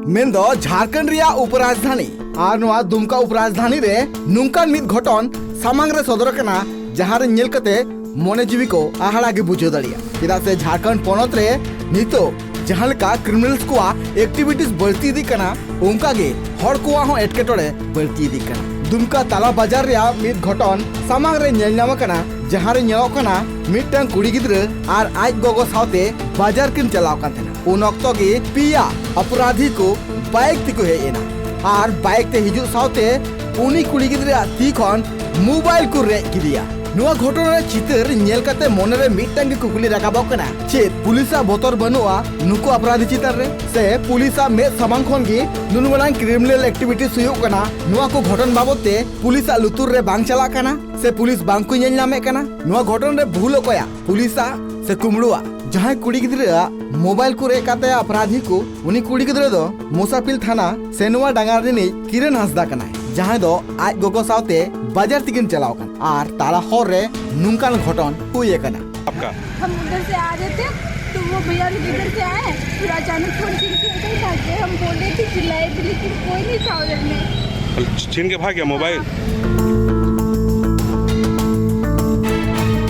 मेंदो झारखंड रिया उपराजधानी और नोआ दुमका उपराजधानी रे नुंकान मिद घटन सामांग रे सदर कना जहां रे नेल कते मोने जीवी को आहाड़ा गे बुझो दड़िया चेदा से झारखंड पोनत रे नितो जहां लेका क्रिमिनल्स को एक्टिविटीज बढ़ती दी कना उनका गे हड़ को हो एटकेटोड़े बढ़ती दी कना दुमका ताला बाजार रिया मिद घटन सामांग रे नेल नाम कना जहां रे नेलो कना मिटन कुड़ी गिद्र और आज गोगो सावते बाजार किन चलाव कान थेना उन ऑक्तो गे पिया अपराधी को बाइक तिको हेना और बाइक ते हिजु सावते उनी कुड़ी गिद्र ती खन मोबाइल को रे किदिया नुआ घटना चितर नेल कते मोने रे मिटन गे कुकुली राकाबो कना चे पुलिसा बोतर बनुआ नुको अपराधी चितर रे से पुलिसा में सामांग खन गे नुनवलान क्रिमिनल एक्टिविटीज हुयो कना नुआ को घटन बाबते पुलिसा लुतुर रे बांग चला कना से पुलिस बांग को नेल नामे कना नुआ घटन रे भूल कोया पुलिसा से कुमड़ुआ जहां कुड़ी गिद्रा मोबाइल को रे काते अपराधी को उनी कुड़ी गिद्रा दो मुसाफिल थाना सेनुआ डांगार रिनी किरण हंसदा कना जहां दो आज गोगो सावते बाजार तिकिन चलाव कन और ताला होर रे नुंकान घटन हुए कना आपका हम उधर से आ रहे थे तो वो भैया लोग इधर से आए फिर अचानक फोन छीन के उधर भाग गए। हम बोल रहे थे चिल्लाए भी लेकिन कोई नहीं था उधर में। छीन के भाग गया मोबाइल।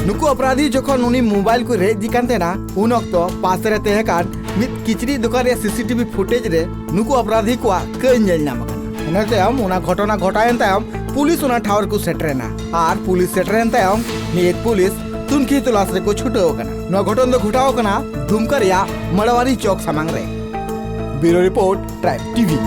नुको अपराधी जखन उनी मोबाइल को रे दिकान तेना उन वक्त पास रे तेहे कान मित किचरी दुकान रे सीसीटीवी फुटेज रे नुको अपराधी को कई नेल नाम कना एनते हम उना घटना घटायन तायम पुलिस उना ठावर को सेटरेना और पुलिस सेटरेन तायम नियत पुलिस तुनकी तलाश रे को छुटो कना नो घटन दो घटाओ कना दुमका रिया मड़वारी चौक सामांग रे ब्यूरो रिपोर्ट ट्राइब टीवी।